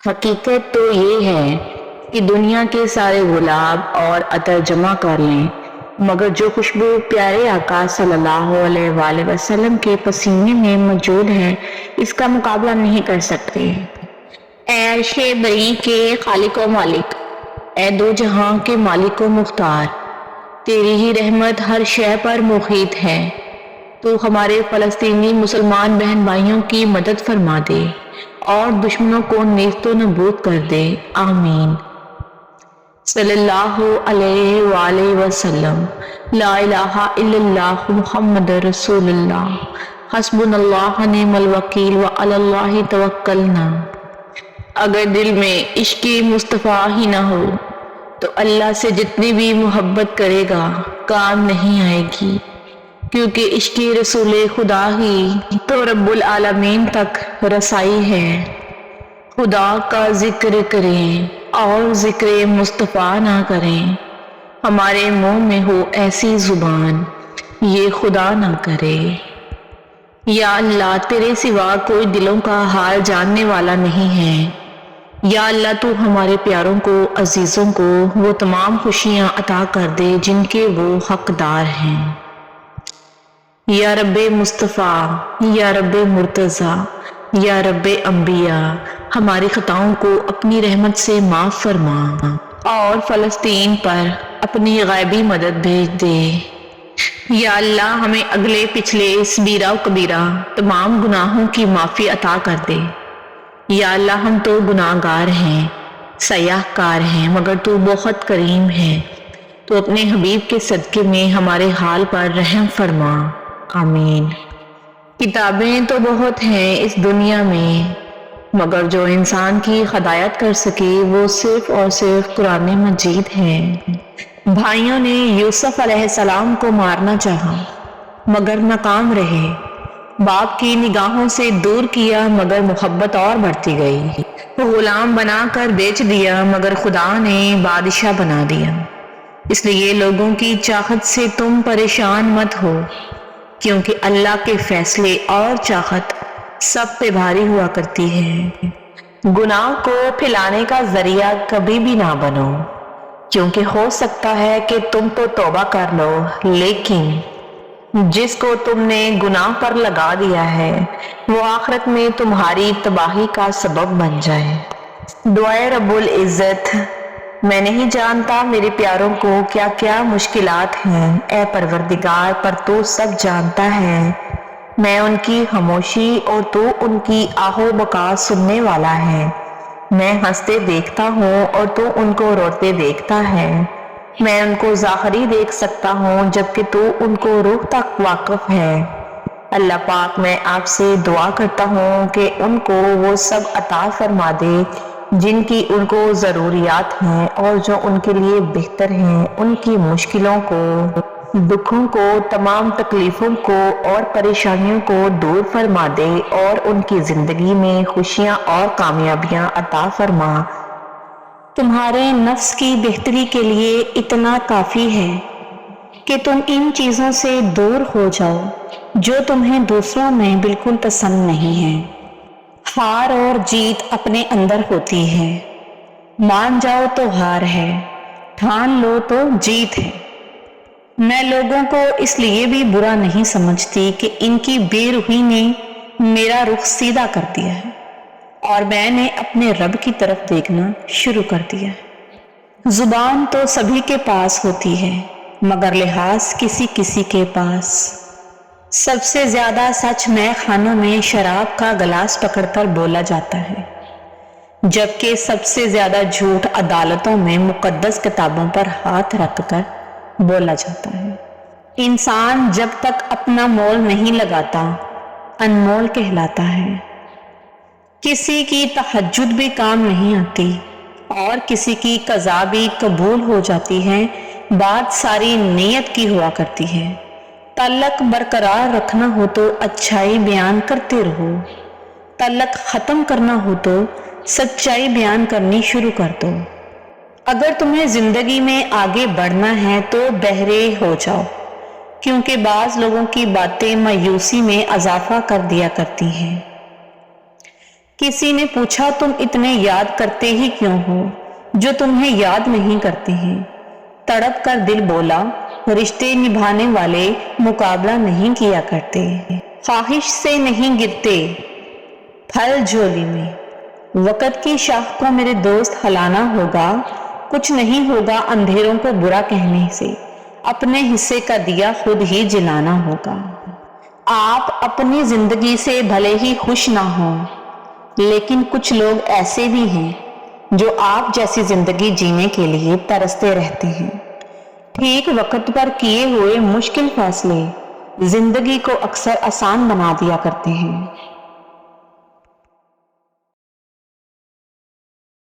حقیقت تو یہ ہے کہ دنیا کے سارے گلاب اور عطر جمع کر لیں مگر جو خوشبو پیارے آقا صلی اللہ علیہ وآلہ وسلم کے پسینے میں موجود ہے اس کا مقابلہ نہیں کر سکتے۔ اے عرش بری کے خالق و مالک، اے دو جہاں کے مالک و مختار، تیری ہی رحمت ہر شے پر محیط ہے۔ تو ہمارے فلسطینی مسلمان بہن بھائیوں کی مدد فرما دے اور دشمنوں کو نیست و نابود کر دے، آمین۔ صلی اللہ علیہ وآلہ وسلم۔ لا الہ الا اللہ محمد رسول اللہ۔ حسبنا اللہ نعم الوکیل وعلی اللہ توکلنا۔ اگر دل میں عشق مصطفیٰ ہی نہ ہو تو اللہ سے جتنی بھی محبت کرے گا کام نہیں آئے گی، کیونکہ عشق رسول خدا ہی تو رب العالمین تک رسائی ہے۔ خدا کا ذکر کریں اور ذکر مصطفیٰ نہ کریں، ہمارے منہ میں ہو ایسی زبان یہ خدا نہ کرے۔ یا اللہ تیرے سوا کوئی دلوں کا حال جاننے والا نہیں ہے۔ یا اللہ تو ہمارے پیاروں کو، عزیزوں کو وہ تمام خوشیاں عطا کر دے جن کے وہ حقدار ہیں۔ یا رب مصطفیٰ، یا رب مرتضیٰ، یا رب انبیاء، ہماری خطاؤں کو اپنی رحمت سے معاف فرما اور فلسطین پر اپنی غیبی مدد بھیج دے۔ یا اللہ ہمیں اگلے پچھلے صغیرہ و کبیرہ تمام گناہوں کی معافی عطا کر دے۔ یا اللہ ہم تو گناہ گار ہیں، سیاہ کار ہیں، مگر تو بہت کریم ہے، تو اپنے حبیب کے صدقے میں ہمارے حال پر رحم فرما، آمین۔ کتابیں تو بہت ہیں اس دنیا میں مگر جو انسان کی ہدایت کر سکے وہ صرف اور صرف قرآن مجید ہے۔ بھائیوں نے یوسف علیہ السلام کو مارنا چاہا مگر ناکام رہے، باپ کی نگاہوں سے دور کیا مگر محبت اور بڑھتی گئی، غلام بنا کر بیچ دیا مگر خدا نے بادشاہ بنا دیا۔ اس لیے لوگوں کی چاہت سے تم پریشان مت ہو، کیونکہ اللہ کے فیصلے اور چاہت سب پہ بھاری ہوا کرتی ہے۔ گناہ کو پھیلانے کا ذریعہ کبھی بھی نہ بنو، کیونکہ ہو سکتا ہے کہ تم تو توبہ کر لو لیکن جس کو تم نے گناہ پر لگا دیا ہے وہ آخرت میں تمہاری تباہی کا سبب بن جائے۔ دعائے رب العزت، میں نہیں جانتا میرے پیاروں کو کیا کیا مشکلات ہیں، اے پروردگار پر تو سب جانتا ہے۔ میں ان کی خاموشی اور تو ان کی آہ و بکا سننے والا ہے۔ میں ہنستے دیکھتا ہوں اور تو ان کو روتے دیکھتا ہے۔ میں ان کو ظاہری دیکھ سکتا ہوں جبکہ تو ان کو روح تک واقف ہے۔ اللہ پاک میں آپ سے دعا کرتا ہوں کہ ان کو وہ سب عطا فرما دے جن کی ان کو ضروریات ہیں اور جو ان کے لیے بہتر ہیں، ان کی مشکلوں کو، دکھوں کو، تمام تکلیفوں کو اور پریشانیوں کو دور فرما دے اور ان کی زندگی میں خوشیاں اور کامیابیاں عطا فرما۔ تمہارے نفس کی بہتری کے لیے اتنا کافی ہے کہ تم ان چیزوں سے دور ہو جاؤ جو تمہیں دوسروں میں بالکل پسند نہیں ہیں۔ ہار اور جیت اپنے اندر ہوتی ہے، مان جاؤ تو ہار ہے، ٹھان لو تو جیت ہے۔ میں لوگوں کو اس لیے بھی برا نہیں سمجھتی کہ ان کی بے روحی نے میرا رخ سیدھا کر دیا ہے اور میں نے اپنے رب کی طرف دیکھنا شروع کر دیا ہے۔ زبان تو سبھی کے پاس ہوتی ہے مگر لحاظ کسی کسی کے پاس۔ سب سے زیادہ سچ میں خانوں میں شراب کا گلاس پکڑ کر بولا جاتا ہے، جبکہ سب سے زیادہ جھوٹ عدالتوں میں مقدس کتابوں پر ہاتھ رکھ کر بولا جاتا ہے۔ انسان جب تک اپنا مول نہیں لگاتا انمول کہلاتا ہے۔ کسی کی تہجد بھی کام نہیں آتی اور کسی کی قضا بھی قبول ہو جاتی ہے، بات ساری نیت کی ہوا کرتی ہے۔ تعلق برقرار رکھنا ہو تو اچھائی بیان کرتے رہو، تعلق ختم کرنا ہو تو سچائی بیان کرنی شروع کر دو۔ اگر تمہیں زندگی میں آگے بڑھنا ہے تو بہرے ہو جاؤ، کیونکہ بعض لوگوں کی باتیں مایوسی میں اضافہ کر دیا کرتی ہیں۔ کسی نے پوچھا تم اتنے یاد کرتے ہی کیوں ہو جو تمہیں یاد نہیں کرتے ہیں؟ تڑپ کر دل بولا، رشتے نبھانے والے مقابلہ نہیں کیا کرتے، خواہش سے نہیں گرتے پھل جھولی میں۔ وقت کی شاخ کو میرے دوست ہلانا ہوگا، کچھ نہیں ہوگا اندھیروں کو برا کہنے سے، اپنے حصے کا دیا خود ہی جلانا ہوگا۔ آپ اپنی زندگی سے بھلے ہی خوش نہ ہوں، لیکن کچھ لوگ ایسے بھی ہیں جو آپ جیسی زندگی جینے کے لیے ترستے رہتے ہیں۔ ٹھیک وقت پر کیے ہوئے مشکل فیصلے زندگی کو اکثر آسان بنا دیا کرتے ہیں۔